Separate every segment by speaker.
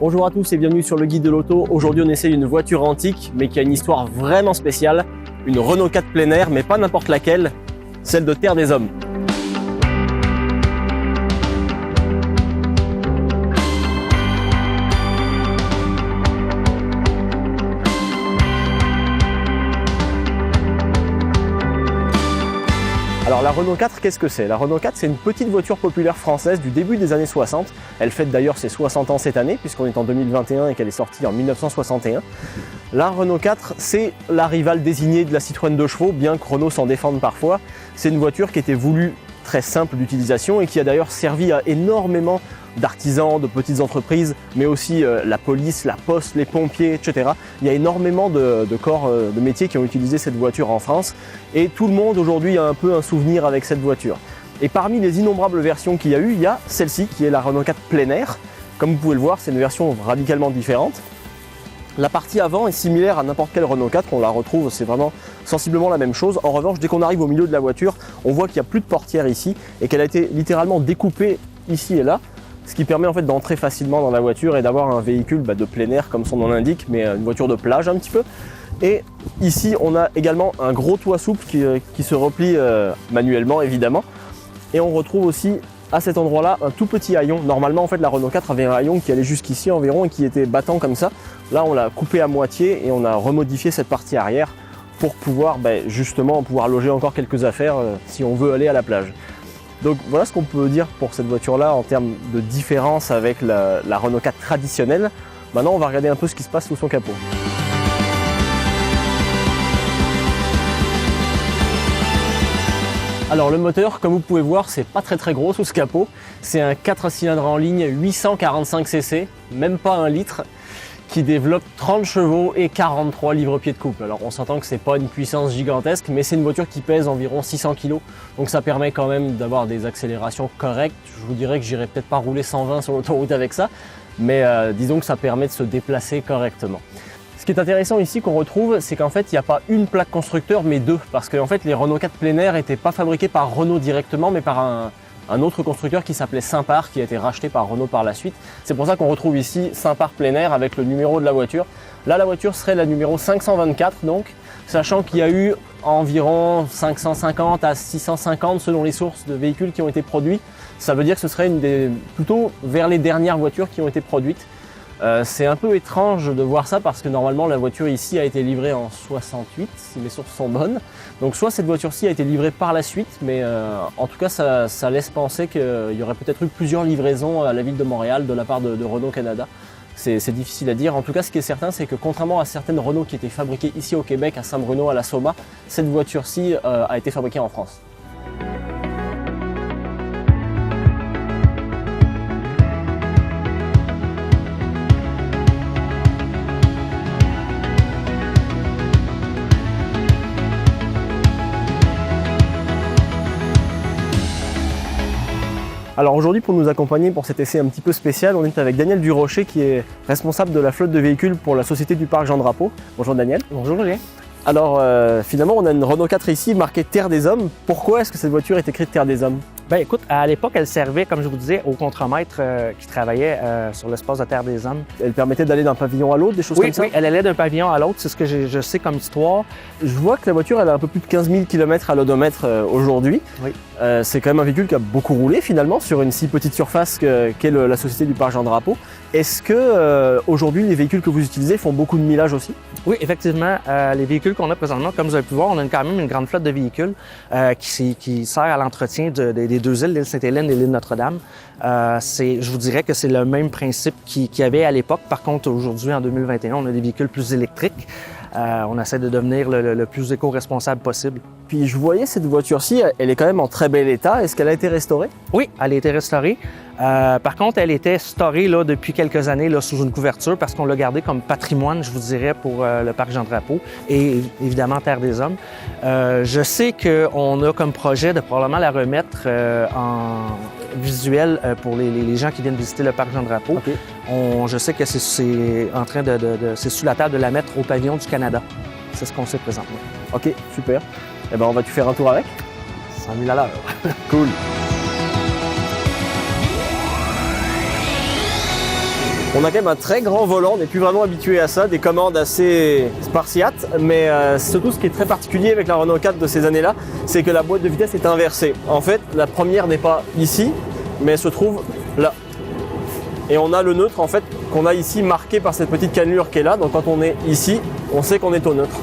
Speaker 1: Bonjour à tous et bienvenue sur le guide de l'auto. Aujourd'hui on essaye une voiture antique mais qui a une histoire vraiment spéciale. Une Renault 4 plein air mais pas n'importe laquelle, celle de Terre des Hommes. Alors la Renault 4, qu'est-ce que c'est? La Renault 4, c'est une petite voiture populaire française du début des années 60. Elle fête d'ailleurs ses 60 ans cette année, puisqu'on est en 2021 et qu'elle est sortie en 1961. La Renault 4, c'est la rivale désignée de la Citroën 2 chevaux, bien que Renault s'en défende parfois. C'est une voiture qui était voulue très simple d'utilisation et qui a d'ailleurs servi à énormément d'artisans, de petites entreprises, mais aussi la police, la poste, les pompiers, etc. Il y a énormément de corps de métiers qui ont utilisé cette voiture en France et tout le monde aujourd'hui a un peu un souvenir avec cette voiture. Et parmi les innombrables versions qu'il y a eu, il y a celle-ci qui est la Renault 4 plein air. Comme vous pouvez le voir, c'est une version radicalement différente. La partie avant est similaire à n'importe quelle Renault 4, on la retrouve, c'est vraiment sensiblement la même chose. En revanche, dès qu'on arrive au milieu de la voiture, on voit qu'il n'y a plus de portière ici et qu'elle a été littéralement découpée ici et là, ce qui permet en fait d'entrer facilement dans la voiture et d'avoir un véhicule de plein air comme son nom l'indique, mais une voiture de plage un petit peu. Et ici, on a également un gros toit souple qui se replie manuellement évidemment. Et on retrouve aussi à cet endroit-là un tout petit haillon. Normalement, en fait, la Renault 4 avait un haillon qui allait jusqu'ici environ et qui était battant comme ça. Là, on l'a coupé à moitié et on a remodifié cette partie arrière pour pouvoir justement pouvoir loger encore quelques affaires si on veut aller à la plage. Donc voilà ce qu'on peut dire pour cette voiture-là en termes de différence avec la Renault 4 traditionnelle. Maintenant, on va regarder un peu ce qui se passe sous son capot. Alors le moteur, comme vous pouvez voir, c'est pas très gros sous ce capot. C'est un 4 cylindres en ligne 845 cc, même pas 1 litre, qui développe 30 chevaux et 43 livres-pieds de couple. Alors on s'entend que c'est pas une puissance gigantesque, mais c'est une voiture qui pèse environ 600 kg. Donc ça permet quand même d'avoir des accélérations correctes. Je vous dirais que j'irai peut-être pas rouler 120 sur l'autoroute avec ça, mais disons que ça permet de se déplacer correctement. Ce qui est intéressant ici qu'on retrouve, c'est qu'en fait il n'y a pas une plaque constructeur mais deux, parce que en fait les Renault 4 plein air n'étaient pas fabriqués par Renault directement mais par un autre constructeur qui s'appelait Simpar, qui a été racheté par Renault par la suite. C'est pour ça qu'on retrouve ici Simpar plein air avec le numéro de la voiture. Là la voiture serait la numéro 524 donc, sachant qu'il y a eu environ 550 à 650 selon les sources de véhicules qui ont été produits. Ça veut dire que ce serait plutôt vers les dernières voitures qui ont été produites. C'est un peu étrange de voir ça parce que normalement la voiture ici a été livrée en 68 si mes sources sont bonnes. Donc soit cette voiture-ci a été livrée par la suite, mais en tout cas ça laisse penser qu'il y aurait peut-être eu plusieurs livraisons à la ville de Montréal de la part de Renault Canada. C'est difficile à dire. En tout cas, ce qui est certain, c'est que contrairement à certaines Renault qui étaient fabriquées ici au Québec, à Saint-Bruno, à la Soma, cette voiture-ci a été fabriquée en France. Alors aujourd'hui, pour nous accompagner pour cet essai un petit peu spécial, on est avec Daniel Durocher qui est responsable de la flotte de véhicules pour la société du parc Jean Drapeau. Bonjour Daniel.
Speaker 2: Bonjour Julien.
Speaker 1: Alors finalement, on a une Renault 4 ici marquée Terre des Hommes. Pourquoi est-ce que cette voiture est écrite Terre des Hommes?
Speaker 2: Ben écoute, à l'époque, elle servait, comme je vous disais, au contremaître qui travaillait sur l'espace de Terre des Hommes.
Speaker 1: Elle permettait d'aller d'un pavillon à l'autre, des choses comme ça?
Speaker 2: Oui, elle allait d'un pavillon à l'autre, c'est ce que je sais comme histoire.
Speaker 1: Je vois que la voiture, elle a un peu plus de 15 000 km à l'odomètre aujourd'hui.
Speaker 2: Oui.
Speaker 1: C'est quand même un véhicule qui a beaucoup roulé finalement sur une si petite surface qu'est la société du parc Jean Drapeau. Est-ce que aujourd'hui, les véhicules que vous utilisez font beaucoup de millage aussi?
Speaker 2: Oui, effectivement, les véhicules qu'on a présentement, comme vous avez pu voir, on a quand même une grande flotte de véhicules qui sert à l'entretien des deux îles, l'île Sainte-Hélène et l'île Notre-Dame. Je vous dirais que c'est le même principe qu'il y avait à l'époque. Par contre, aujourd'hui, en 2021, on a des véhicules plus électriques. On essaie de devenir le plus éco-responsable possible.
Speaker 1: Puis je voyais cette voiture-ci, elle est quand même en très bel état. Est-ce qu'elle a été restaurée?
Speaker 2: Oui, elle a été restaurée. Par contre, elle était storée depuis quelques années sous une couverture parce qu'on l'a gardée comme patrimoine, je vous dirais, pour le parc Jean Drapeau et évidemment Terre des Hommes. Je sais qu'on a comme projet de probablement la remettre en visuel pour les gens qui viennent visiter le parc Jean Drapeau.
Speaker 1: Okay.
Speaker 2: Je sais que c'est en train c'est sous la table de la mettre au pavillon du Canada. C'est ce qu'on sait présentement.
Speaker 1: Ok, super. Eh ben, on va-tu faire un tour avec?
Speaker 2: 100 000 à l'heure.
Speaker 1: Cool. On a quand même un très grand volant, on n'est plus vraiment habitué à ça, des commandes assez spartiates, mais surtout ce qui est très particulier avec la Renault 4 de ces années-là, c'est que la boîte de vitesse est inversée. En fait, la première n'est pas ici, mais elle se trouve là. Et on a le neutre en fait qu'on a ici marqué par cette petite cannelure qui est là, donc quand on est ici, on sait qu'on est au neutre.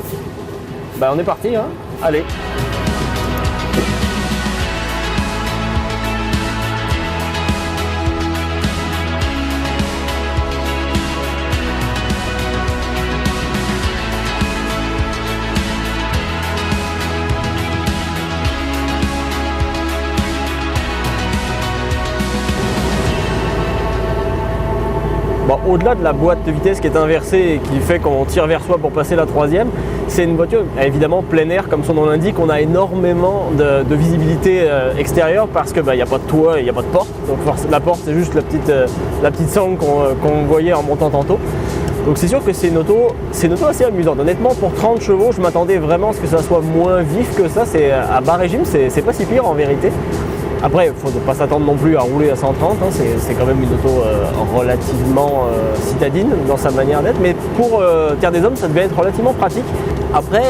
Speaker 1: On est parti, hein. Allez. Bon, au-delà de la boîte de vitesse qui est inversée et qui fait qu'on tire vers soi pour passer la troisième, c'est une voiture évidemment plein air comme son nom l'indique. On a énormément de visibilité extérieure parce que n'y a pas de toit et il n'y a pas de porte. Donc la porte c'est juste la petite sangle qu'on voyait en montant tantôt. Donc c'est sûr que c'est une auto assez amusante. Honnêtement pour 30 chevaux je m'attendais vraiment à ce que ça soit moins vif que ça. C'est à bas régime, c'est pas si pire en vérité. Après, il ne faut pas s'attendre non plus à rouler à 130, hein, c'est quand même une auto relativement citadine dans sa manière d'être, mais pour Terre des Hommes, ça devait être relativement pratique. Après,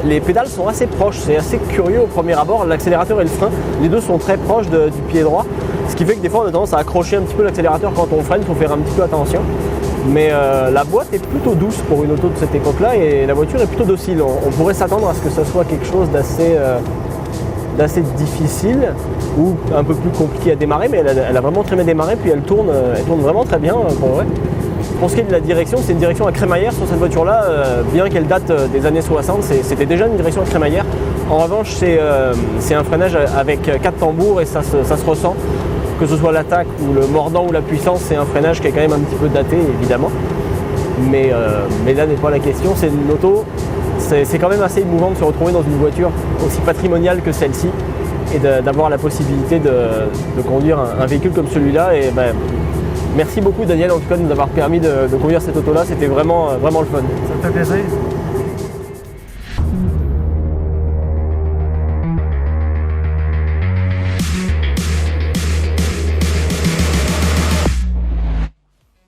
Speaker 1: les pédales sont assez proches, c'est assez curieux au premier abord, l'accélérateur et le frein, les deux sont très proches du pied droit, ce qui fait que des fois on a tendance à accrocher un petit peu l'accélérateur quand on freine, il faut faire un petit peu attention. Mais la boîte est plutôt douce pour une auto de cette époque-là et la voiture est plutôt docile. On pourrait s'attendre à ce que ce soit quelque chose d'assez difficile ou un peu plus compliqué à démarrer, mais elle a vraiment très bien démarré, puis elle tourne vraiment très bien pour vrai. Pour ce qui est de la direction, c'est une direction à crémaillère sur cette voiture-là, bien qu'elle date des années 60, c'était déjà une direction à crémaillère. En revanche, c'est un freinage avec 4 tambours et ça se ressent, que ce soit l'attaque ou le mordant ou la puissance, c'est un freinage qui est quand même un petit peu daté évidemment. Mais là n'est pas la question, c'est une auto. C'est quand même assez émouvant de se retrouver dans une voiture aussi patrimoniale que celle-ci et d'avoir la possibilité de conduire un véhicule comme celui-là. Et merci beaucoup Daniel en tout cas de nous avoir permis de conduire cette auto-là, c'était vraiment le fun.
Speaker 2: Ça me fait plaisir.